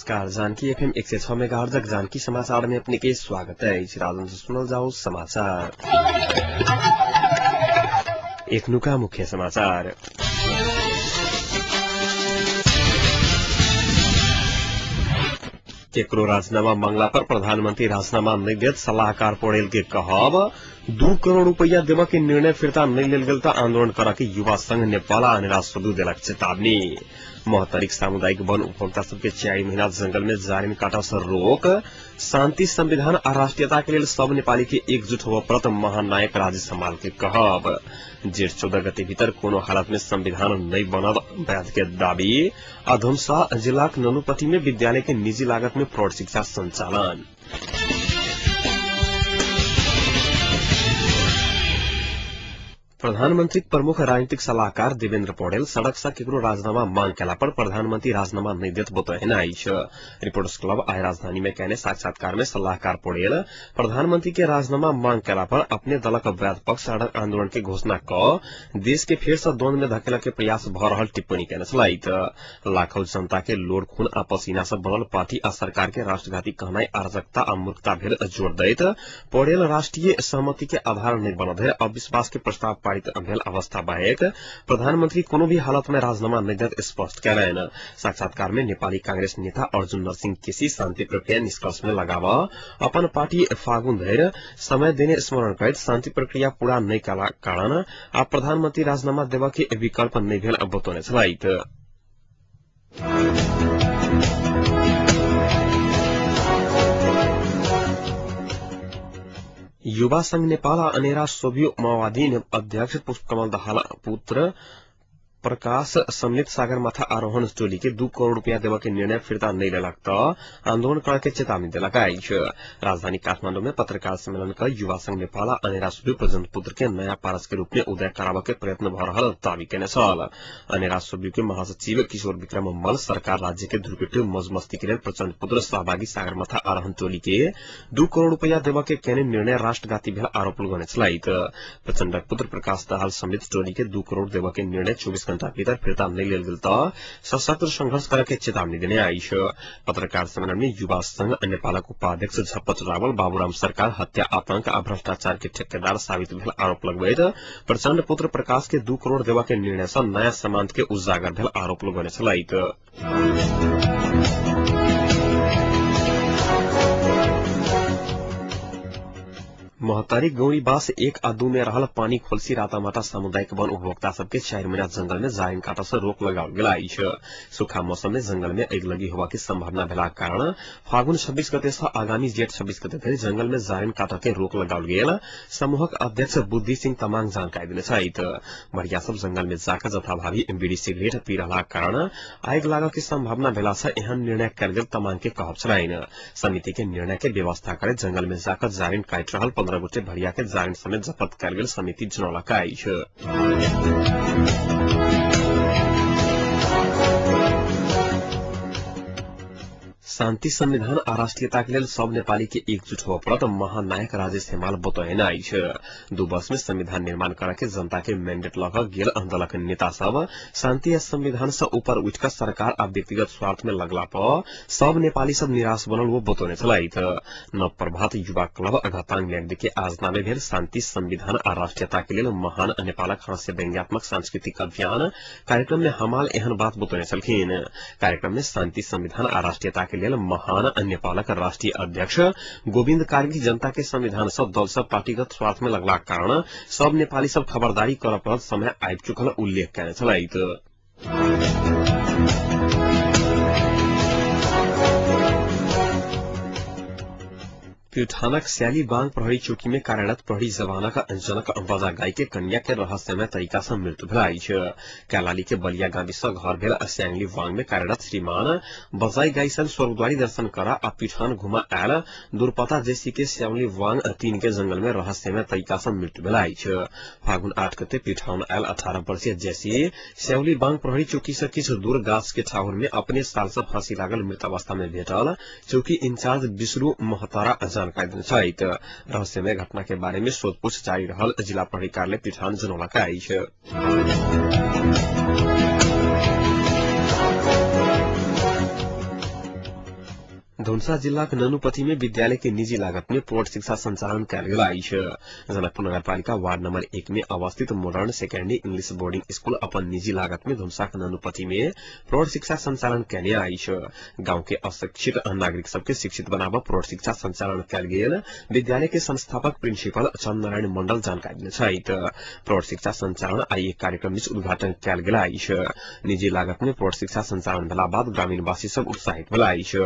नमस्कार। Janaki FM 106 megahertz Janaki समाचार में अपने के स्वागत है। इस राजन से सुनल जाओ समाचार। एक नुका मुख्य समाचार। केकरो राजीनामा मांगला पर प्रधानमंत्री राजीनामा नहीं देत सलाहकार पौडेल के कहब। 2 करोड़ रुपया देव के निर्णय फिर्ता नहीं लेल गेल त आंदोलन करा के युवा संघ नेपाल अनेरा सुदू देलक चेतावनी। महतरिक सामुदायिक वन उपभोक्ता सबके 4 महीना जंगल में जारिन काटा से रोक। शांति संविधान आ राष्ट्रीयता के लिए सब नेपाली के एकजुट होव प्रत महानायक राजे सम्माल के कहब। जेठ 14 गते भीतर कोनो हालत में संविधान नहीं बनब वैध के दावी। अधमसा जिला ननुपट्टी में विद्यालय के निजी लागत में प्रौढ़ शिक्षा संचालन। प्रधानमंत्री प्रमुख राजनीतिक सलाहकार देवेन्द्र पौडेल सड़क से केकरो राजीनामा मांग केला पर प्रधानमंत्री राजीनामा नहीं देत बताए आई। रिपोर्टर्स क्लब आय राजधानी में कहने साक्षात्कार में सलाहकार पौडेल प्रधानमंत्री के राजीनामा मांग केला पर अपने दलक वैध पक्ष सड़क आंदोलन के घोषणा क देश के फिर से द्वंद में धकेला के प्रयास भ रहल टिप्पणी केने छलाइत। लाखों जनता के लोड खून आ पसीना से बनल पार्टी आ सरकार के राष्ट्रघाती कहनाई अराजकता आ मूर्खता भेल जोड़ दैत पौडेल राष्ट्रीय सहमति के आधार नहीं बनत है अविश्वास के प्रस्ताव भेल अवस्था बाहेक प्रधानमंत्री कोनो भी हालत में राजीनामा नहीं देत स्पष्ट कैलन। साक्षात्कार में नेपाली कांग्रेस नेता अर्जुन नरसिंह केसी शांति प्रक्रिया निष्कर्ष में लगाव अपन पार्टी फागुन धैर्य समय देने स्मरण करत शांति प्रक्रिया पूरा नहीं कला कारण आ प्रधानमंत्री राजीनामा देवा के विकल्प नहीं भेल बतौने छलाइत। युवा संघ नेपाल अनेरा सोभियो माओवादी अध्यक्ष पुष्पकमल दाहाल पुत्र प्रकाश सम्मिलित सागरमाथा आरोहण टोली के 2 करोड़ रुपया देवा के निर्णय फिर्ता नहीं लेलक त आंदोलन करा के चेतावनी देलक आइछ। राजधानी काठमांडू में पत्रकार सम्मेलन का युवा संघ नेपाल अनेरा सोभियो प्रजन पुत्र के नया पारस के रूप में उदय कराव के प्रयत्न भ रहल दावी केने छल। अनेरा सोभियो के महासचिव किशोर विक्रम मल्ल सरकार राज्य के दुर्पिट मौज मस्ती के लिए प्रचंड पुत्र सहभागी सागरमाथा आरोहण टोली के 2 करोड़ रुपया देवा के केने निर्णय राष्ट्रघाती भेल आरोप लगने छलाइत। प्रचंड पुत्र प्रकाश दाहाल सम्मिलित टोली के 2 करोड़ देवा के निर्णय 24 घंटा भीतर फिर्ता नहीं लेल गेल त सशस्त्र संघर्ष करे के चेतावनी देने आइछ। पत्रकार सम्मेलन में युवा संघ नेपालक उपाध्यक्ष झप्पत रावल बाबूराम सरकार हत्या आतंक आ भ्रष्टाचार के ठेकेदार साबित भेल आरोप लगबैत प्रचंड पुत्र प्रकाश के 2 करोड़ देवा के निर्णय से नया समांत के उजागर भेल आरोप लगने छलाइत। महतारी गौरीबास 1 आ 2 में रहल पानी खोलसी रातामाटा सामुदायिक वन उपभोक्ता सबके 4 महीना जंगल में जारिन काटा से रोक लगाओल गेल आइछ। सूखा मौसम में जंगल में आगि लगी होवा की संभावना भेला कारण फागुन 26 गते से आगामी जेठ 26 गते धरि जंगल में जारिन काटा के रोक लगाओल गेल समूहक अध्यक्ष बुद्धि सिंह तमाङ जानकारी देने छथि। मरिया सब जंगल में जाकर जथाभावी बीड़ी सिगरेट पी रहला कारण आगि लागल की संभावना भेला से एहन निर्णय कयल गेल तमाङ के कहब छलैन। समिति के निर्णय के व्यवस्था करे जंगल में जाकर जारिन काटि रहल 15 गोटे भरिया के जारिन समेत जब्त कयल गेल समिति जनौलक आइछ। शांति संविधान आ राष्ट्रीयता के लिए सब नेपाली के एकजुट हो प्रत महानायक राजे सम्माल बतौने आइछ। 2 वर्ष में संविधान निर्माण करा के जनता के मैंडेट लग गेल आंदोलक नेता सब शांति या संविधान से ऊपर उठकर सरकार आ व्यक्तिगत स्वार्थ में लगला पर सब नेपाली सब निराश बनल वो बतौने छलाइत। नव प्रभात युवा क्लब अघातांग ल्याग्दी के आज नामे भेल शांति संविधान आ राष्ट्रीयता के लिए महान नेपालक हास्य व्यंग्यात्मक सांस्कृतिक अभियान कार्यक्रम में हमाल एहन बात बतौने छलखिन। कार्यक्रम में शांति संविधान आ राष्ट्रीयता के महान नेपालक राष्ट्रीय अध्यक्ष गोविन्द कार्की जनता के संविधान सब दल सब पार्टीगत स्वार्थ में लगला कारण सब नेपाली सब खबरदारी कर पर समय आबि चुकल उल्लेख केने छलाइत। प्युठानक स्याली बांग प्रहरी चौकी में कार्यरत प्रहरी जवानक जनक बजा गाई के कन्या के रहस्यमय तरीका से मृत्यु भेल आइछ। कैलाली के बलिया गाविस घर भेल स्याली बांग में कार्यरत श्रीमान बजाई गाई सन स्वर्गद्वारी दर्शन करा आ प्युठान घुमा आयल दुर्पता जैसी के स्याली वांग 3 के जंगल में रहस्यमय तरीका से मृत्यु भेल आइछ। फागुन 8 गते प्युठान आयल 18 वर्षीय जैसी स्याली बांग प्रहरी चौकी से किछ दूर गाछ के ठाउर में अपने साल से फांसी लागल मृत अवस्था में भेटल चौकी इंचार्ज विष्णु महतारा जानकारी देने छथि। रहस्यमय घटना के बारे में सोधपूछ जारी रहल जिला प्रहरी कार्यालय प्युठान जनौलक आइछ। धनुषा जिल्ला ननुपथी में विद्यालय के निजी लागत में प्रौढ़ शिक्षा संचालन कयल गेल अछि। जनकपुर नगरपालिका वार्ड नंबर 1 में अवस्थित modern secondary English boarding school अपन निजी लागत में धनुषा ननुपथी में प्रौढ़ शिक्षा संचालन कयने अछि। गांव के अशिक्षित नागरिक सबके शिक्षित बनाबा प्रौढ़ शिक्षा संचालन कयल गेल विद्यालय के संस्थापक प्रिंसिपल चंद्र नारायण मंडल जानकारी देने छथि। प्रौढ़ शिक्षा संचालन आई एक कार्यक्रम में उद्घाटन कयल गेल अछि। निजी लागत में प्रौढ़ शिक्षा संचालन भेला बाद ग्रामीणवासी सब उत्साहित भेला अछि।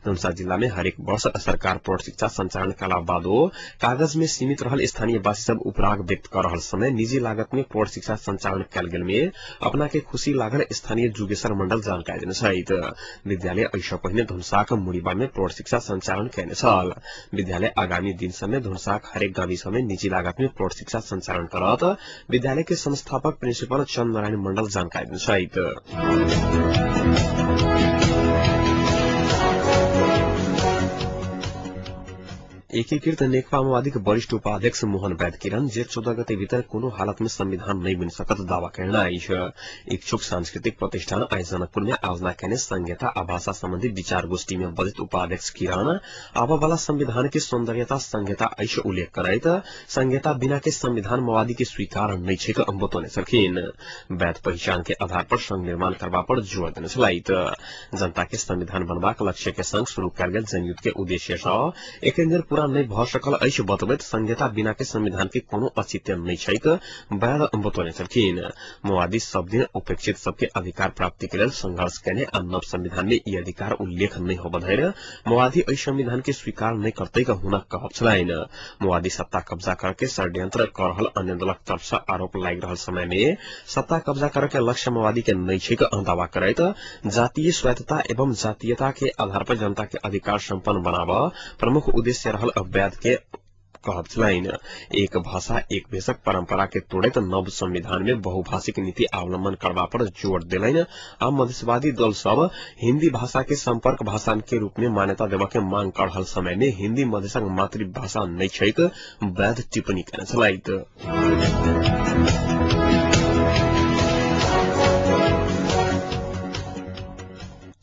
धनुषा जिला में हरेक वर्ष सरकार प्रौढ़ शिक्षा संचालन कला बादो कागज में सीमित रहल स्थानीय वासी सब उपराग व्यक्त कर रहल समय निजी लागत में प्रौढ़ शिक्षा संचालन कयल गेल में अपना के खुशी लागल स्थानीय जुगेश्वर मंडल जानकारी देने छथि। विद्यालय ऐसा पहिने धनुषाक मुड़ीबा में प्रौढ़ शिक्षा संचालन कयने छल। विद्यालय आगामी दिन समय धनुषाक हरेक गाविस में निजी लागत में प्रौढ़ शिक्षा संचालन करत विद्यालय के संस्थापक प्रिंसिपल चंद्र नारायण मंडल जानकारी देने छथि। एकीकृत नेकपा माओवादी के वरिष्ठ उपाध्यक्ष मोहन वैद किरण जेठ 14 गते भीतर कोनो हालत में संविधान नहीं बन सकत दावा करना अछि। इच्छुक सांस्कृतिक प्रतिष्ठान आई जनकपुर में आयोजना कैने संहिता आ भाषा संबंधी विचार गोष्ठी में वरिष्ठ उपाध्यक्ष किरण आबा वाला संविधान के सौंदर्यता संहिता ऐसे उल्लेख करैत संहिता बिना के संविधान माओवादी के स्वीकार नहीं छै बतौने छलखिन। वैद पहचान के आधार पर संघ निर्माण करबा पर जोर देने छलैथ। जनता के संविधान बनबाक लक्ष्य के संग शुरू कयल गेल जनयुद्ध के उद्देश्य सँ एखन धरि पूरा नहीं भ सकल अछि बतबैत संहिता बिना के संविधान के कोनो औचित्य नहीं छैक वैद बतौने छलखिन। माओवादी सब दिन उपेक्षित सबके अधिकार प्राप्ति के लेल संघर्ष कैने आ नव संविधान में ई अधिकार उल्लेख नहीं होब धरि माओवादी एहि संविधान के स्वीकार नहीं करते हुनक कहब छलैन। माओवादी सत्ता कब्जा करके षड्यंत्र कर रहल अन्य दलक तरफ से आरोप लागि रहल समय में सत्ता कब्जा करके लक्ष्य माओवादी के नहीं छैक दावा करैत जातीय स्वायत्तता एवं जातीयता के आधार पर जनता के अधिकार संपन्न बनावा प्रमुख उद्देश्य रहल वैद के कहब छलैन। एक भाषा एक भेषक परंपरा के तोड़ैत नव संविधान में बहुभाषिक नीति अवलंबन करबा पर जोर देलैन आ मधेशवादी दल सब हिन्दी भाषा के संपर्क भाषा के रूप में मान्यता देवा के मांग कर रहल समय में हिन्दी मधेशक मातृभाषा नहीं छैक वैद टिप्पणी कयने छलैथ।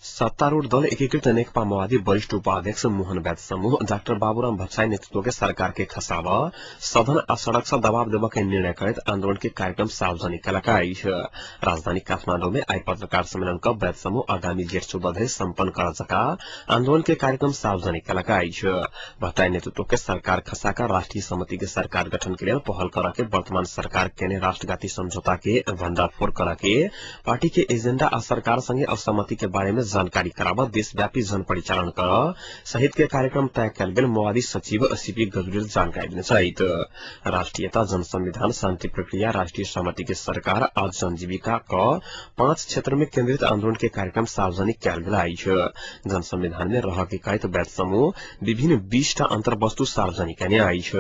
सत्तारूढ़ दल एकीकृत नेकपा माओवादी वरिष्ठ उपाध्यक्ष मोहन वैद समूह डाक्टर बाबूराम भट्टराई नेतृत्व के सरकार के खसाबा सदन आ सड़क से दबाव देवा के निर्णय करत आंदोलन के कार्यक्रम सार्वजनिक कयलक अछि। राजधानी काठमांडू में आई पत्रकार सम्मेलन का वैद समूह आगामी जेठ 14 धरि सम्पन्न कर सका आंदोलन के कार्यक्रम सार्वजनिक कयलक अछि। भट्टराई नेतृत्व के सरकार खसाका राष्ट्रीय समिति के सरकार गठन के लिए पहल करके वर्तमान सरकार केने राष्ट्रघाती समझौता के भंडाफोड़ करके पार्टी के एजेंडा आ सरकार संगे असहमति के बारे में जानकारी करावा देशव्यापी जन परिचालन कर सहित के कार्यक्रम तय कयल गेल माओवादी सचिव सीपी गजुरेल जानकारी देने छथि। राष्ट्रीयता जन संविधान शांति प्रक्रिया राष्ट्रीय सहमति के सरकार आ जन जीविका क 5 क्षेत्र में केंद्रित आंदोलन के कार्यक्रम सार्वजनिक कयल गेल अछि। जन संविधान में रह के कहत वैद समूह विभिन्न 20 टा अंतर्वस्तु सार्वजनिक कयने अछि।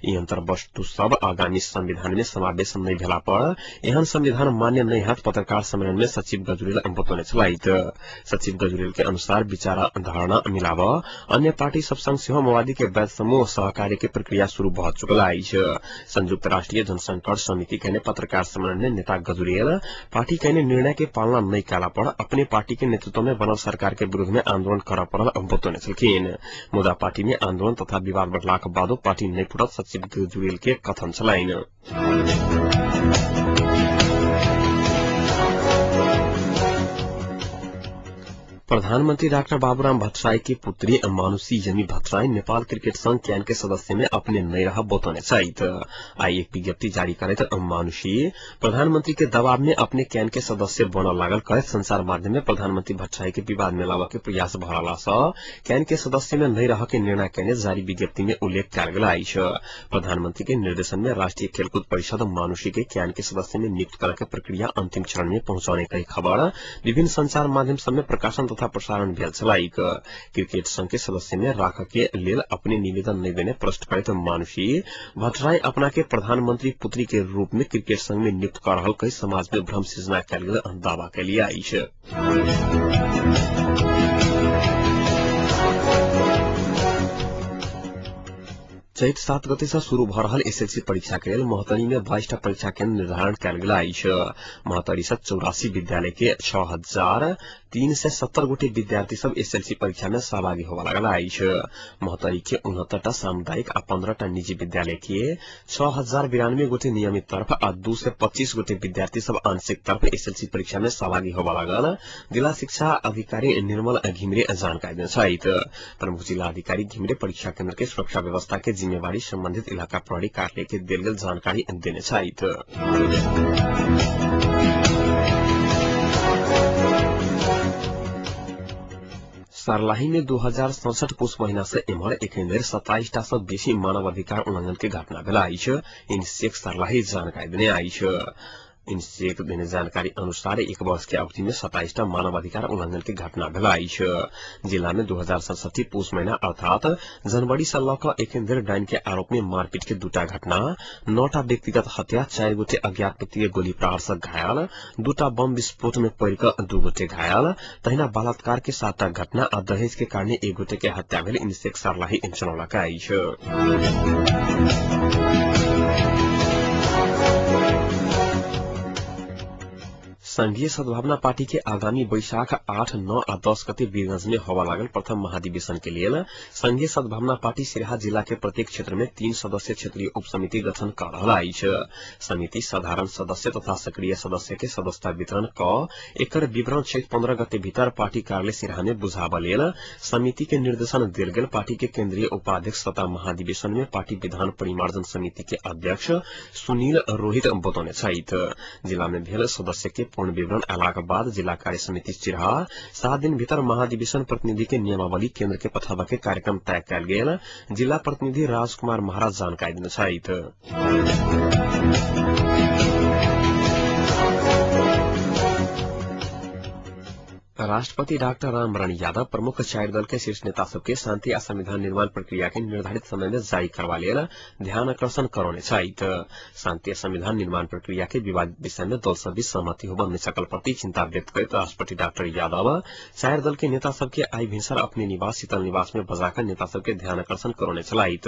ई अंतर्वस्तु सब आगामी संविधान में समावेश नहीं भेला पर एहन संविधान मान्य नहीं हैत पत्रकार सम्मेलन में सचिव गजुरेल बतौने छलैथ। सचिव गजुरेल के अनुसार विचार धारणा मिलाव अन्य पार्टी सब संग सेहो माओवादी के वैद समूह सहकार्य के प्रक्रिया शुरू भ चुकल अछि। संयुक्त राष्ट्रीय जनसंकट समिति के पत्रकार सम्मेलन में नेता गजुरेल पार्टी के निर्णय के पालना नहीं कयला पर अपने पार्टी के नेतृत्व में बनल सरकार के विरोध में आंदोलन कर पड़ल बतौने छलखिन। मुदा पार्टी में आंदोलन तथा विवाद बढ़ला के बादो पार्टी नहीं फुटत सचिव गजुरेल के कथन छलैन। प्रधानमंत्री डॉक्टर बाबूराम भट्टराई की पुत्री मानुषी यमी भट्टराई नेपाल क्रिकेट संघ कैन के सदस्य में अपने नहीं रह बतौने छथि। आई एक विज्ञप्ति जारी करैत मानुषी प्रधानमंत्री के दबाव में अपने कैन के सदस्य बनल लागल कहत संचार माध्यम में प्रधानमंत्री भट्टराई के विवाद में लावा के प्रयास भरला सँ कैन के सदस्य में नहीं रह के निर्णय कैने जारी विज्ञप्ति में उल्लेख कयल गेल अछि। प्रधानमंत्री के निर्देशन में राष्ट्रीय खेलकूद परिषद मानुषी के कैन के सदस्य में नियुक्त करने की प्रक्रिया अंतिम चरण में पहुंचाने की खबर विभिन्न संचार माध्यम सब में प्रकाशन तथा प्रसारण भेल छलैक। क्रिकेट संघ के सदस्य में राख के लेल अपने निवेदन नहीं देने प्रश्न करते मानुषी भट्टराई अपना के प्रधानमंत्री पुत्री के रूप में क्रिकेट संघ में नियुक्त कर रहल कई समाज में भ्रम सृजना कयल गेल दावा कयली अछि। चैत 7 गते से शुरू भ रहल एसएलसी परीक्षा के लेल महतरी में 22 टा परीक्षा केंद्र निर्धारण कयल गेल अछि। महतरी से 84 विद्यालय के 6000 370 गोटे विद्यार्थी सब एसएलसी परीक्षा में सहभागी होवा लागल आइछ। मोहतरी के 69टा सामुदायिक आ 15टा निजी विद्यालय के 6092 गोटे नियमित तरफ आ 225 गोटे विद्यार्थी सब आंशिक तरफ एसएलसी परीक्षा में सहभागी होवा लागल जिला शिक्षा अधिकारी निर्मल घिमिरे जानकारी दिन्छैत। प्रमुख जिला अधिकारी घिमिरे परीक्षा केन्द्र के सुरक्षा व्यवस्था के जिम्मेवारी संबंधित इलाका प्रहरी कार्यालय के देल गेल जानकारी दिनेछैत। सर्लाही में 2067 पुष महीना से एम्हर एखन धरि 27टा से बेसी मानवाधिकार उल्लंघन के घटना भेल आइछ। इनसेक सर्लाही जानकारी देने आइछ। इनसेक देने जानकारी अनुसार एक वर्ष के अवधि में 27टा मानवाधिकार उल्लंघन की घटना भेल आइछ। जिला में 2067 पुष महीना अर्थात जनवरी से लक एखन धरि डाइन के आरोप में मारपीट के 2टा घटना, 9टा व्यक्तिगत हत्या, 4 गोटे अज्ञात व्यक्ति के गोली प्रहार से घायल, 2टा बम विस्फोट में पड़ 2 गोटे घायल, तहिना बलात्कार के 7टा घटना आ दहेज के कारण 1 गोटे के हत्या भेल इनसेक सर्लाही जनौलक आइछ। संघीय सद्भावना पार्टी के आगामी वैशाख 8, 9 आ 10 गते वीरगंज में होवा लागल प्रथम महाधिवेशन के लिए संघीय सद्भावना पार्टी सिराहा जिला के प्रत्येक क्षेत्र में 3 सदस्य क्षेत्रीय उप समिति गठन कर रहल आइछ। समिति साधारण सदस्य तथा सक्रिय सदस्य के सदस्यता वितरण क एकर विवरण चैत 15 गते भीतर पार्टी कार्यालय सिराहा में बुझाव लेल समिति के निर्देशन देल गेल। पार्टी के केंद्रीय उपाध्यक्ष तथा महाधिवेशन में पार्टी विधान परिमार्जन समिति के अध्यक्ष सुनील रोहित बतौने छैथ। जिला में भेल सदस्य के विवरण अलाक बाद जिला कार्य समिति सिराहा 7 दिन भीतर महाधिवेशन प्रतिनिधि के नियमावली केंद्र के पठावा के कार्यक्रम तय कयल गेल। जिला प्रतिनिधि राजकुमार महाराज जानकारी दिन्छैथ। राष्ट्रपति डाक्टर रामवरण यादव प्रमुख 4 दल के शीर्ष नेता सबके शांति आ संविधान निर्माण प्रक्रिया के निर्धारित समय में जारी करवा लेल ध्यान आकर्षण करौने छैथ। शांति आ संविधान निर्माण प्रक्रिया के विवादित विषय में दल सब बीच सहमति होबा न सकल प्रति चिंता व्यक्त करते राष्ट्रपति डाक्टर यादव 4 दल के नेता सबके आई भिनसर अपने निवास शीतल निवास में बजाकर नेता सबके ध्यान आकर्षण करौने छलाइत।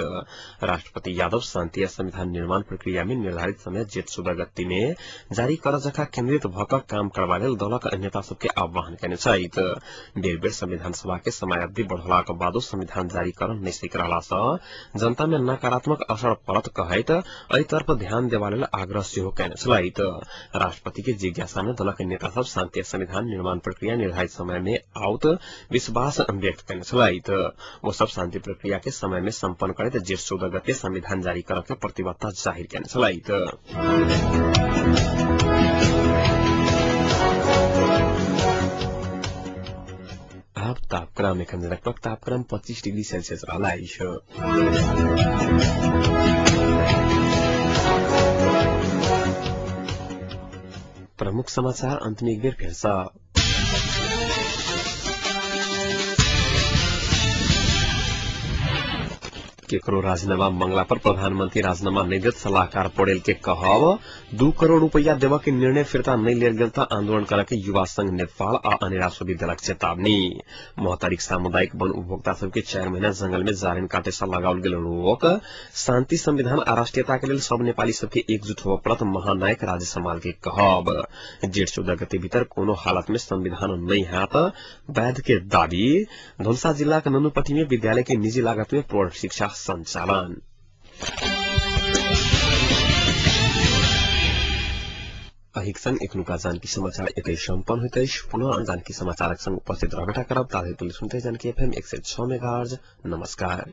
राष्ट्रपति यादव शांति आ संविधान निर्माण प्रक्रिया में निर्धारित समय जेठ 14 गते में जारी कर जखा केन्द्रित भक काम करवा लेल दलक नेता सबके आह्वान कयने सहित बेर बेर संविधान सभा के समयावधि बढ़लाक बादो संविधान जारी करन नैतिक रहला सँ जनता में नकारात्मक असर पड़त कहैत एहि तरफ ध्यान देवा लेल आग्रह सेहो कयने छलाइत। राष्ट्रपति के जिज्ञासा में दलक नेता सब शांति संविधान निर्माण प्रक्रिया निर्धारित समय में आउत विश्वास व्यक्त कयने छलाइत। वो सब शांति प्रक्रिया के समय में सम्पन्न करैत जेठ 14 गते संविधान जारी करय के प्रतिबद्धता जाहिर कयने छलाइत। अब तापक्रम एखन लगभग तापक्रम 25 डिग्री सेल्सियस रहल छ। प्रमुख समाचार अंत में एक बेर फिर से। केकरो राजीनामा मंगला पर प्रधानमंत्री राजीनामा नहीं देत सलाहकार पौडेल के कहब 2 करोड़ रुपया देवा के निर्णय फिरता नहीं लेल गेल त आंदोलन करे के युवा संघ नेपाल आ अनेरा सुबी देलक चेतावनी। मोहतारिक सामुदायिक वन उपभोक्ता सबके 4 महीना जंगल में जारिन काटे से लगाओल गेल रोक शांति संविधान आ राष्ट्रीयता के लेल सब नेपाली सबके एकजुट होब पड़त महानायक राजे समाल के कहब। जेठ 14 गते भीतर कोनो हालत में संविधान नहीं हात वैध के दावी। धनुषा जिला के ननुपट्टी में विद्यालय के निजी लागत में प्रौढ़ शिक्षा संचालन। अहिक संग एखनुका जानकी समाचार एतै सम्पन्न होइत अछि। पुनः जानकी समाचारक संग उपस्थित रहबटा करब ताधरि तुले सुनते जानकी एफएम 106 मेगाहर्ज। नमस्कार।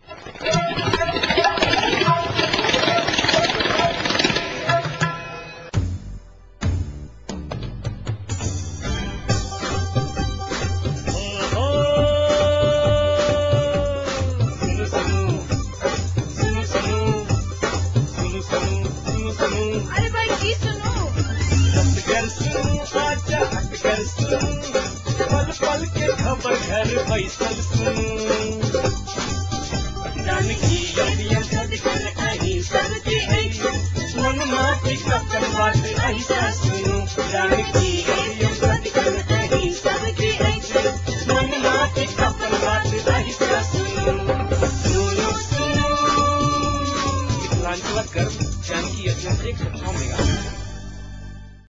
पल पल के खबर घर फैसल सुन